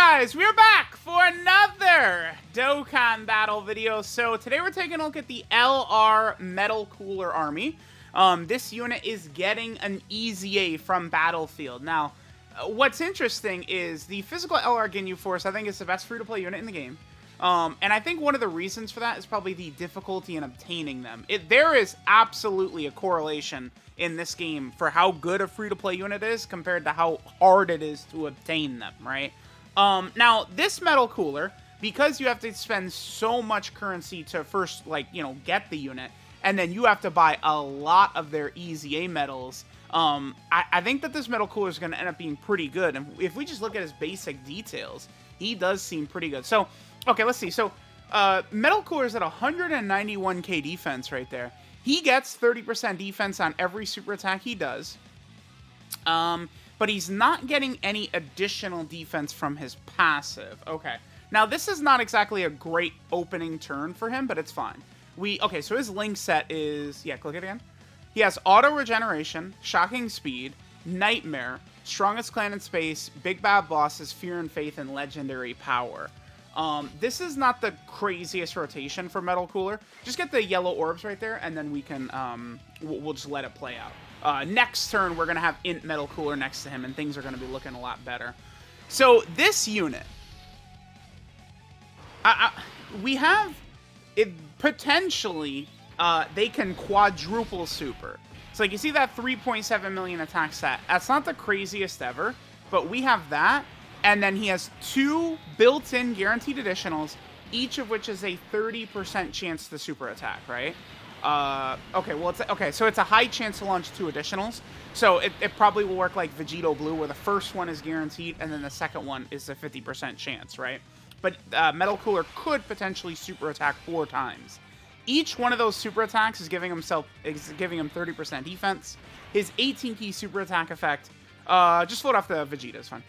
guys, we're back for another Dokkan battle video. So today we're taking a look at the LR Metal Cooler Army. This unit is getting an EZA from Battlefield. Now, what's interesting is the physical LR Ginyu Force, I think, is the best free-to-play unit in the game. And I think one of the reasons for that is probably the difficulty in obtaining them. There is absolutely a correlation in this game for how good a free-to-play unit is compared to how hard it is to obtain them, right? Now, this Metal Cooler, because you have to spend so much currency to first, like, you know, get the unit, and then you have to buy a lot of their EZA medals, I think that this Metal Cooler is going to end up being pretty good. And if we just look at his basic details, he does seem pretty good. So, okay, let's see. So, Metal Cooler is at 191k defense right there. He gets 30% defense on every super attack he does. But he's not getting any additional defense from his passive. Okay. Now, this is not exactly a great opening turn for him, but it's fine. Okay, so his link set is... Yeah, click it again. He has Auto Regeneration, Shocking Speed, Nightmare, Strongest Clan in Space, Big Bad Bosses, Fear and Faith, and Legendary Power. This is not the craziest rotation for Metal Cooler. Just get the yellow orbs right there, and then we can, we'll just let it play out. Next turn, we're going to have Int Metal Cooler next to him, and things are going to be looking a lot better. So, this unit, we have, it potentially, they can quadruple super. So, like, you see that 3.7 million attack stat. That's not the craziest ever, but we have that. And then he has 2 built-in guaranteed additionals, each of which is a 30% chance to super attack, right? Okay, well, so it's a high chance to launch 2 additionals. So it probably will work like Vegito Blue, where the first one is guaranteed, and then the second one is a 50% chance, right? But Metal Cooler could potentially super attack 4 times. Each one of those super attacks is giving him 30% defense. His 18-key super attack effect, just float off the Vegeta, is fine.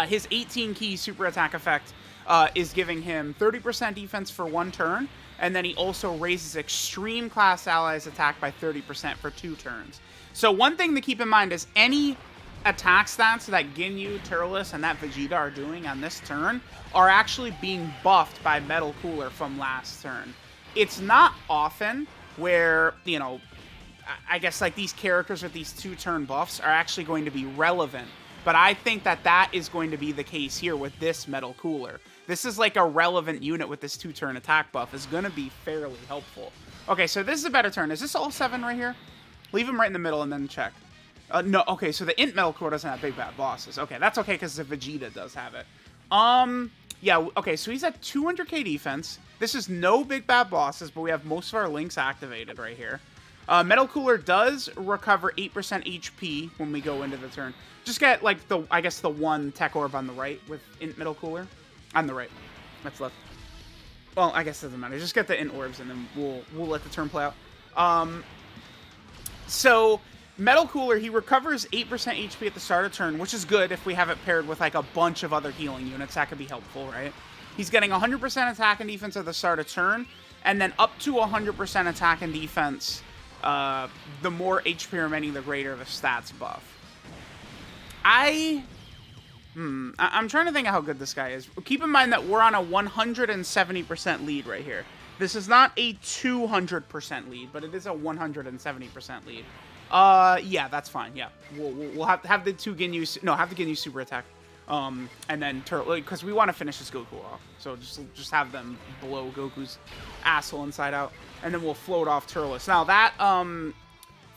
His 18-key super attack effect is giving him 30% defense for 1 turn, and then he also raises extreme class allies attack by 30% for 2 turns. So one thing to keep in mind is any attack stats that Ginyu, Turles, and that Vegeta are doing on this turn are actually being buffed by Metal Cooler from last turn. It's not often where, you know, I guess like these characters with these 2-turn buffs are actually going to be relevant. But I think that that is going to be the case here with this Metal Cooler. This is like a relevant unit with this 2-turn attack buff. Is going to be fairly helpful. Okay, so this is a better turn. Is this all 7 right here? Leave him right in the middle and then check. No, okay, so the Int Metal Cooler doesn't have Big Bad Bosses. Okay, that's okay because the Vegeta does have it. Yeah, okay, so he's at 200k defense. This is no Big Bad Bosses, but we have most of our links activated right here. Metal Cooler does recover 8% HP when we go into the turn. Just get, like, I guess the 1 tech orb on the right with Int Metal Cooler. On the right. That's left. Well, I guess it doesn't matter. Just get the Int orbs, and then we'll let the turn play out. So, Metal Cooler, he recovers 8% HP at the start of turn, which is good if we have it paired with, like, a bunch of other healing units. That could be helpful, right? He's getting 100% attack and defense at the start of turn, and then up to 100% attack and defense. The more HP remaining, the greater the stats buff. I'm trying to think of how good this guy is. Keep in mind that we're on a 170% lead right here. This is not a 200% lead, but it is a 170% lead. Yeah, that's fine. Yeah, we'll have the 2 Ginyu. No, have the Ginyu super attack. And then because we want to finish this Goku off, so just have them blow Goku's asshole inside out, and then we'll float off Turles. Now that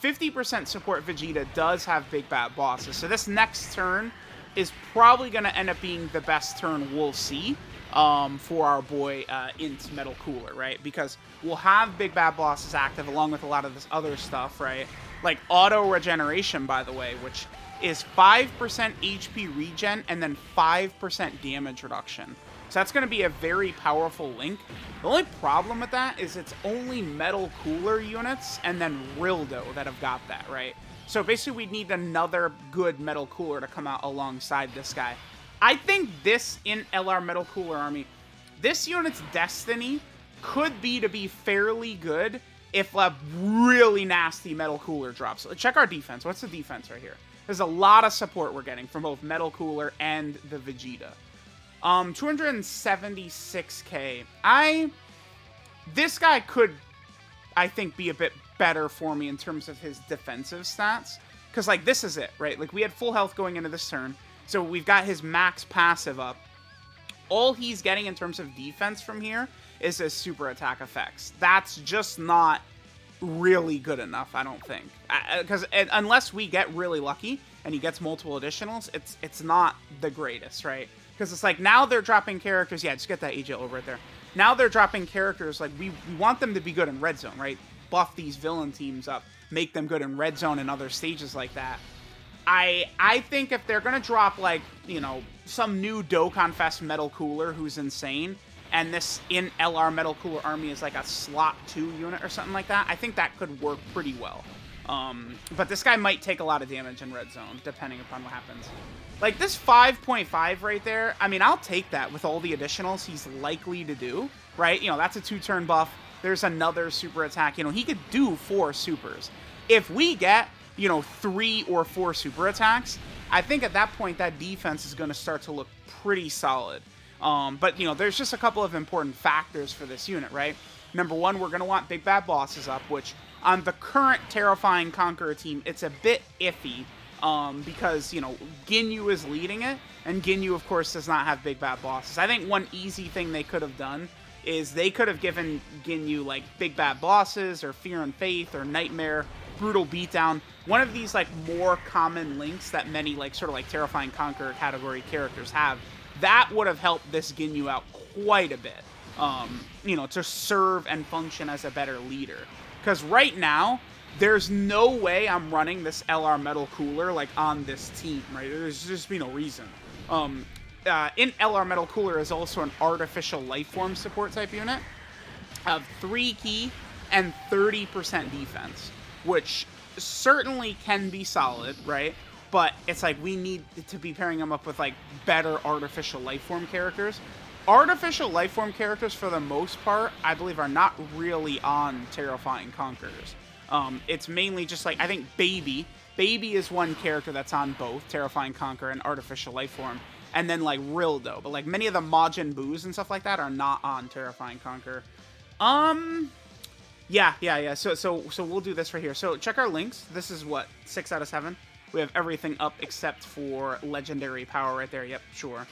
50% support Vegeta does have Big Bad Bosses, so this next turn is probably going to end up being the best turn we'll see for our boy Int Metal Cooler, right? Because we'll have Big Bad Bosses active along with a lot of this other stuff, right? Like Auto Regeneration, by the way, which is 5% HP regen and then 5% damage reduction. So that's going to be a very powerful link. The only problem with that is it's only Metal Cooler units and then Rildo that have got that, right? So basically we need another good Metal Cooler to come out alongside this guy. I think this in LR Metal Cooler Army, this unit's destiny could be to be fairly good if a really nasty Metal Cooler drops. Check our defense. What's the defense right here? There's a lot of support we're getting from both Metal Cooler and the Vegeta. 276k. This guy could, I think, be a bit better for me in terms of his defensive stats. Because, like, this is it, right? Like, we had full health going into this turn. So we've got his max passive up. All he's getting in terms of defense from here is his super attack effects. That's just not really good enough, I don't think. Because unless we get really lucky and he gets multiple additionals, it's not the greatest, right? Because it's like, now they're dropping characters. Yeah, just get that AJ over right there. Now they're dropping characters, like, we want them to be good in red zone, right? Buff these villain teams up, make them good in red zone and other stages like that. I think if they're going to drop, like, you know, some new Dokkan Fest Metal Cooler who's insane, and this in LR Metal Cooler Army is like a slot 2 unit or something like that, I think that could work pretty well. But this guy might take a lot of damage in red zone, depending upon what happens. Like, this 5.5 right there, I mean, I'll take that with all the additionals he's likely to do, right? You know, that's a 2-turn buff. There's another super attack. You know, he could do 4 supers. If we get, you know, 3 or 4 super attacks, I think at that point that defense is going to start to look pretty solid. But, you know, there's just a couple of important factors for this unit, right? Number one, we're going to want big bad bosses up, which on the current Terrifying Conqueror team, it's a bit iffy. Because, you know, Ginyu is leading it, and Ginyu, of course, does not have big bad bosses. I think one easy thing they could have done is they could have given Ginyu, like, big bad bosses, or Fear and Faith, or Nightmare, Brutal Beatdown, one of these, like, more common links that many, like, sort of, like, Terrifying Conqueror category characters have. That would have helped this Ginyu out quite a bit, you know, to serve and function as a better leader. Because right now, there's no way I'm running this LR Metal Cooler, like, on this team, right? There's just no reason. In LR Metal Cooler is also an Artificial Lifeform support type unit of 3 key and 30% defense, which certainly can be solid, right? But it's like, we need to be pairing them up with, like, better Artificial Lifeform characters. Artificial Lifeform characters, for the most part, I believe are not really on Terrifying Conquerors. It's mainly just, like, I think Baby. Baby is one character that's on both Terrifying Conqueror and Artificial Lifeform. And then, like, Rildo. But, like, many of the Majin Boos and stuff like that are not on Terrifying Conqueror. Yeah. So we'll do this right here. So check our links. This is what, 6 out of 7? We have everything up except for Legendary Power right there. Yep, sure.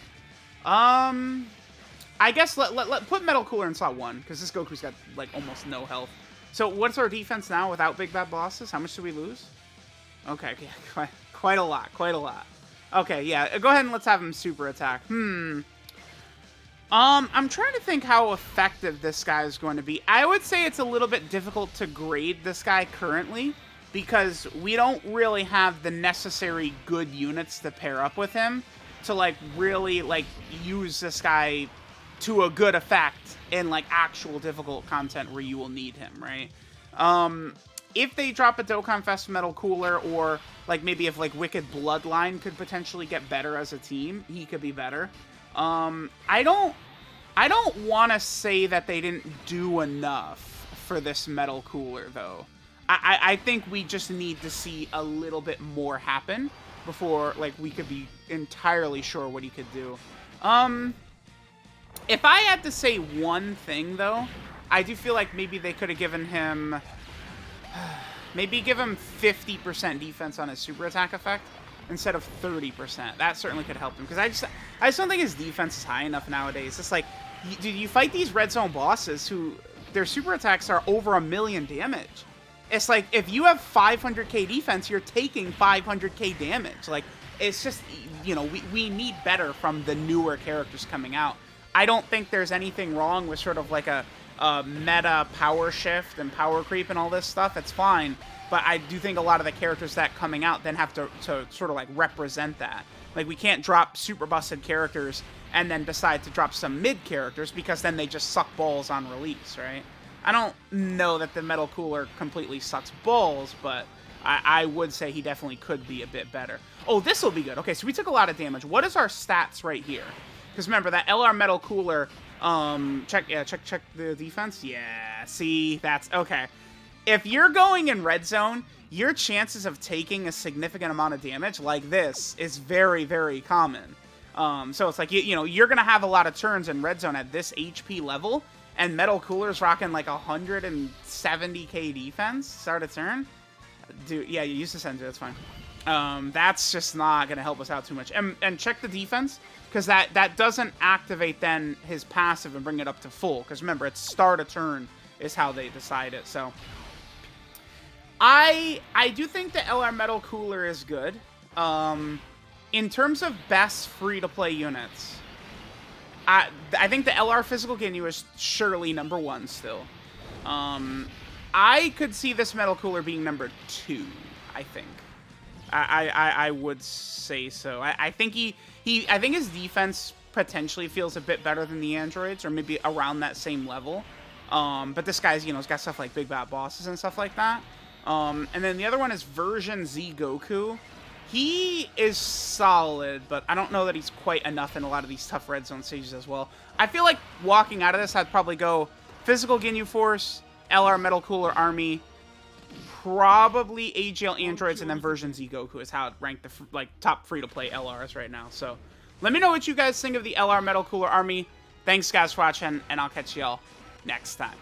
I guess let put Metal Cooler in slot 1, because this Goku's got, like, almost no health. So what's our defense now without big bad bosses? How much do we lose? Okay, yeah, quite a lot. Okay, yeah, go ahead and let's have him super attack. I'm trying to think how effective this guy is going to be. I would say it's a little bit difficult to grade this guy currently, because we don't really have the necessary good units to pair up with him to, like, really, like, use this guy to a good effect in, like, actual difficult content where you will need him, right? If they drop a Dokkan Fest Metal Cooler, or, like, maybe if, like, Wicked Bloodline could potentially get better as a team, he could be better. I don't want to say that they didn't do enough for this Metal Cooler, though. I think we just need to see a little bit more happen before, like, we could be entirely sure what he could do. If I had to say one thing, though, I do feel like maybe they could have given him... maybe give him 50% defense on his super attack effect instead of 30%. That certainly could help him, because I just don't think his defense is high enough nowadays. It's like, dude, you fight these red zone bosses who their super attacks are over 1,000,000 damage. It's like, if you have 500k defense, you're taking 500k damage. Like, it's just, you know, we need better from the newer characters coming out. I don't think there's anything wrong with sort of like a meta power shift and power creep and all this stuff. It's fine. But I do think a lot of the characters that coming out then have to sort of, like, represent that. Like, we can't drop super busted characters and then decide to drop some mid characters, because then they just suck balls on release, right? I don't know that the Metal Cooler completely sucks balls, but I would say he definitely could be a bit better. Oh, this will be good. Okay, so we took a lot of damage. What is our stats right here? Because remember, that LR Metal Cooler, check the defense. Yeah, see, that's, okay. If you're going in red zone, your chances of taking a significant amount of damage like this is very, very common. So it's like, you know, you're going to have a lot of turns in Red Zone at this HP level, and Metal Cooler's rocking like 170k defense, start a turn. Dude, yeah, you use the Senzu, that's fine. That's just not going to help us out too much. And check the defense, because that doesn't activate then his passive and bring it up to full. Because remember, it's start a turn is how they decide it. So I do think the LR Metal Cooler is good. In terms of best free-to-play units, I think the LR Physical Ginyu is surely number 1 still. I could see this Metal Cooler being number 2, I think. I would say so. I think I think his defense potentially feels a bit better than the androids, or maybe around that same level. But this guy's, you know, he's got stuff like Big Bad Bosses and stuff like that. And then the other one is Version Z Goku. He is solid, but I don't know that he's quite enough in a lot of these tough Red Zone stages as well. I feel like walking out of this, I'd probably go Physical Ginyu Force, LR Metal Cooler Army, probably AGL Androids, and then Version Z Goku is how I'd rank the top free-to-play LRs right now. So let me know what you guys think of the LR Metal Cooler Army. Thanks, guys, for watching, and I'll catch y'all next time.